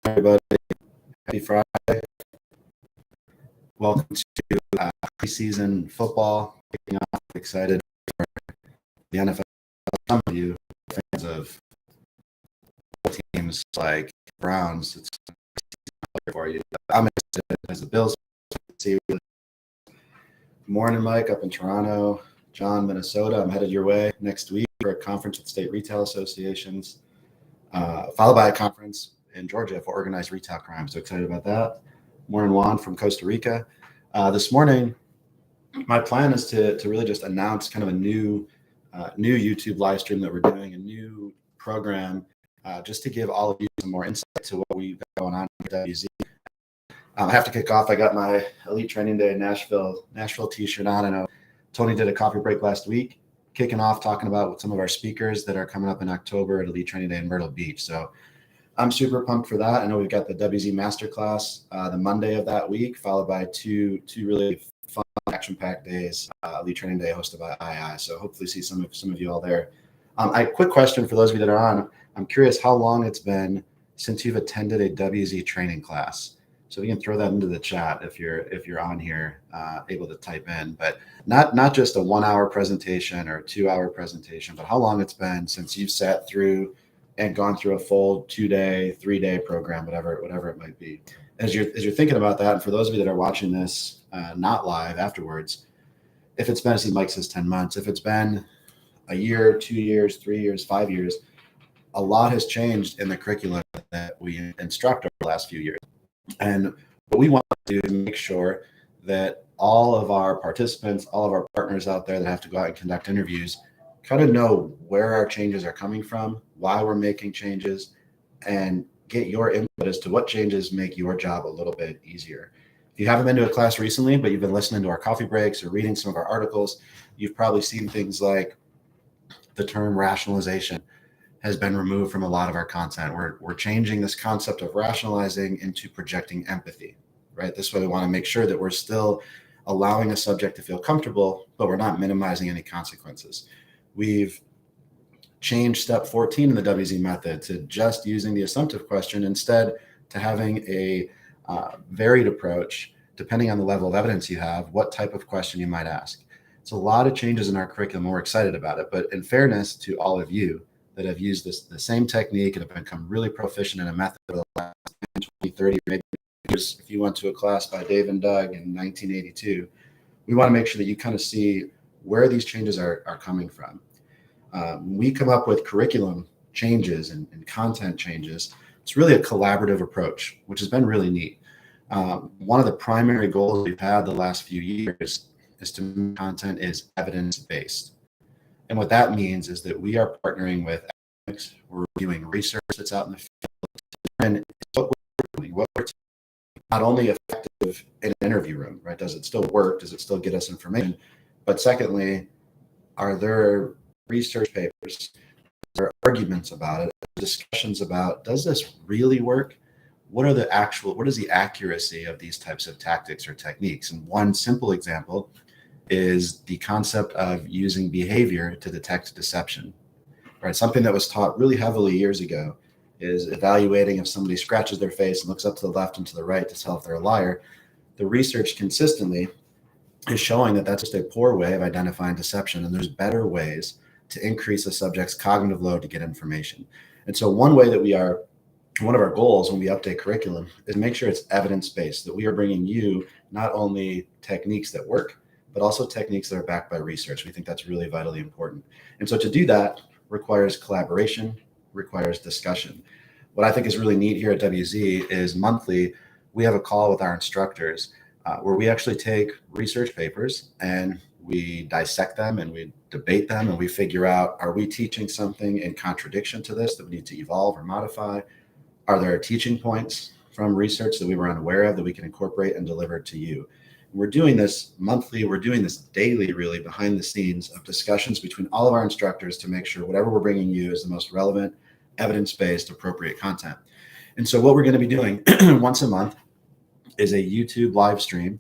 Everybody, happy Friday. Welcome to preseason football kicking off. Excited for the NFL. Some of you fans of teams like Browns, it's for you. I'm excited as the Bills. Good morning, Mike, up in Toronto. John, Minnesota. I'm headed your way next week for a conference with state retail associations, followed by a conference in Georgia for organized retail crime. So excited about that. Morning, Juan from Costa Rica. This morning, my plan is to really just announce kind of a new YouTube live stream that we're doing, a new program, just to give all of you some more insight to what we've got going on at WZ. I have to kick off. I got my Elite Training Day Nashville t-shirt on. I know Tony did a coffee break last week, kicking off talking about some of our speakers that are coming up in October at Elite Training Day in Myrtle Beach. So I'm super pumped for that. I know we've got the WZ Masterclass the Monday of that week, followed by two really fun, action-packed days, Elite Training Day hosted by II. So hopefully see some of you all there. Quick question for those of you that are on. I'm curious how long it's been since you've attended a WZ training class. So we can throw that into the chat if you're on here, able to type in. But not just a 1 hour presentation or a 2 hour presentation, but how long it's been since you've sat through and gone through a full 2-day, 3-day program, whatever it might be. As you're thinking about that, and for those of you that are watching this not live afterwards, if it's been, I see Mike says 10 months, if it's been a year, 2 years, 3 years, 5 years, a lot has changed in the curriculum that we instruct over the last few years. And what we want to do is make sure that all of our participants, all of our partners out there that have to go out and conduct interviews kind of know where our changes are coming from, why we're making changes, and get your input as to what changes make your job a little bit easier. If you haven't been to a class recently, but you've been listening to our coffee breaks or reading some of our articles, you've probably seen things like the term rationalization has been removed from a lot of our content. We're changing this concept of rationalizing into projecting empathy, right? This way we want to make sure that we're still allowing a subject to feel comfortable, but we're not minimizing any consequences. We've changed step 14 in the WZ method to just using the assumptive question instead to having a varied approach, depending on the level of evidence you have, what type of question you might ask. It's a lot of changes in our curriculum. We're excited about it. But in fairness to all of you that have used the same technique and have become really proficient in a method for the last 10, 20, 30, maybe years, if you went to a class by Dave and Doug in 1982, we want to make sure that you kind of see where these changes are coming from. When we come up with curriculum changes and content changes, it's really a collaborative approach, which has been really neat. One of the primary goals we've had the last few years is to make content is evidence-based. And what that means is that we are partnering with academics, we're reviewing research that's out in the field, and what we're doing, what we're not only effective in an interview room, right? Does it still work? Does it still get us information? But secondly, are there research papers, there are arguments about it, discussions about, does this really work? What is the accuracy of these types of tactics or techniques? And one simple example is the concept of using behavior to detect deception, right? Something that was taught really heavily years ago is evaluating if somebody scratches their face and looks up to the left and to the right to tell if they're a liar. The research consistently is showing that that's just a poor way of identifying deception, and there's better ways to increase a subject's cognitive load to get information. And so one of our goals when we update curriculum is make sure it's evidence-based, that we are bringing you not only techniques that work, but also techniques that are backed by research. We think that's really vitally important. And so to do that requires collaboration, requires discussion. What I think is really neat here at WZ is monthly, we have a call with our instructors where we actually take research papers and we dissect them and we debate them and we figure out, are we teaching something in contradiction to this that we need to evolve or modify? Are there teaching points from research that we were unaware of that we can incorporate and deliver to you? We're doing this monthly, we're doing this daily, really, behind the scenes of discussions between all of our instructors to make sure whatever we're bringing you is the most relevant, evidence-based, appropriate content. And so what we're going to be doing once a month is a YouTube live stream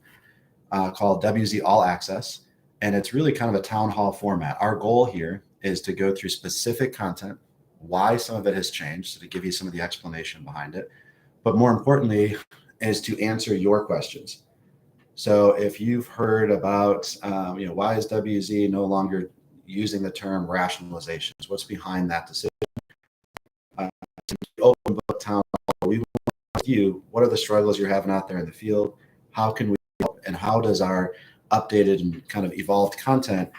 called WZ All Access. And it's really kind of a town hall format. Our goal here is to go through specific content, why some of it has changed, so to give you some of the explanation behind it, but more importantly, is to answer your questions. So if you've heard about, why is WZ no longer using the term rationalizations? What's behind that decision? Open book town hall, we want to ask you, what are the struggles you're having out there in the field? How can we help? And how does our updated and kind of evolved content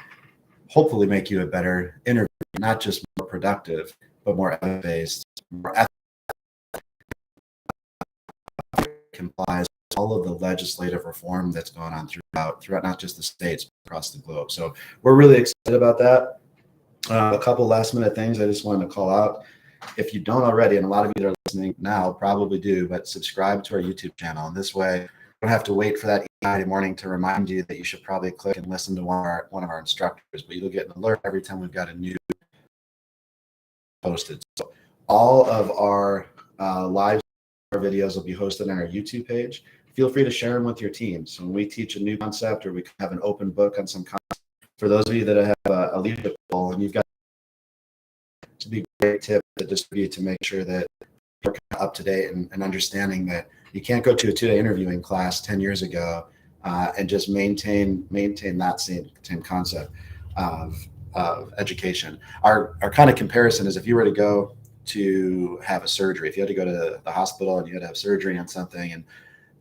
hopefully make you a better interviewer, not just more productive, but more evidence-based, more complies with all of the legislative reform that's going on throughout not just the states, but across the globe. So we're really excited about that. A couple last minute things I just wanted to call out. If you don't already, and a lot of you that are listening now probably do, but subscribe to our YouTube channel. And this way, you don't have to wait for that Friday morning to remind you that you should probably click and listen to one of our instructors. But you'll get an alert every time we've got a new posted. So all of our live videos will be hosted on our YouTube page. Feel free to share them with your teams. So when we teach a new concept or we have an open book on some concept, for those of you that have a leadership role and you've got to be a great tip to distribute to make sure that you're up to date and understanding that you can't go to a 2-day interviewing class 10 years ago and just maintain that same concept of education. Our kind of comparison is if you were to go to have a surgery, if you had to go to the hospital and you had to have surgery on something and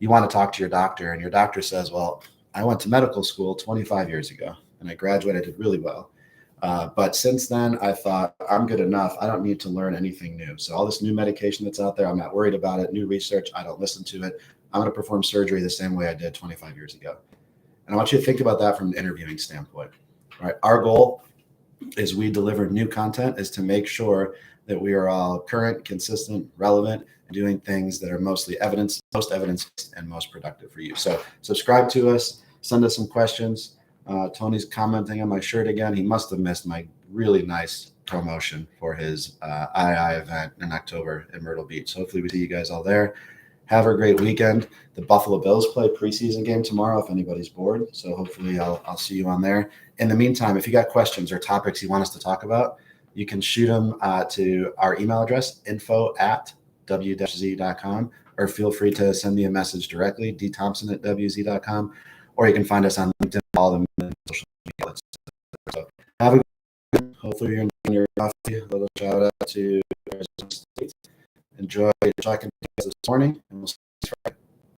you want to talk to your doctor and your doctor says, well, I went to medical school 25 years ago and I graduated, I did really well. But since then, I thought I'm good enough. I don't need to learn anything new. So all this new medication that's out there, I'm not worried about it. New research, I don't listen to it. I'm going to perform surgery the same way I did 25 years ago. And I want you to think about that from an interviewing standpoint. All right. Our goal is we deliver new content is to make sure that we are all current, consistent, relevant, and doing things that are most evidence and most productive for you. So subscribe to us, send us some questions. Tony's commenting on my shirt again. He must have missed my really nice promotion for his II event in October in Myrtle Beach. So hopefully we see you guys all there. Have a great weekend. The Buffalo Bills play preseason game tomorrow if anybody's bored. So hopefully I'll see you on there. In the meantime, if you got questions or topics you want us to talk about, you can shoot them to our email address, info@w-z.com, or feel free to send me a message directly, dthompson@wz.com, or you can find us on LinkedIn, all the social media outlets. So have a good weekend. Hopefully you're enjoying your coffee. A little shout out to Arizona State. Enjoy talking to you guys this morning, and we'll see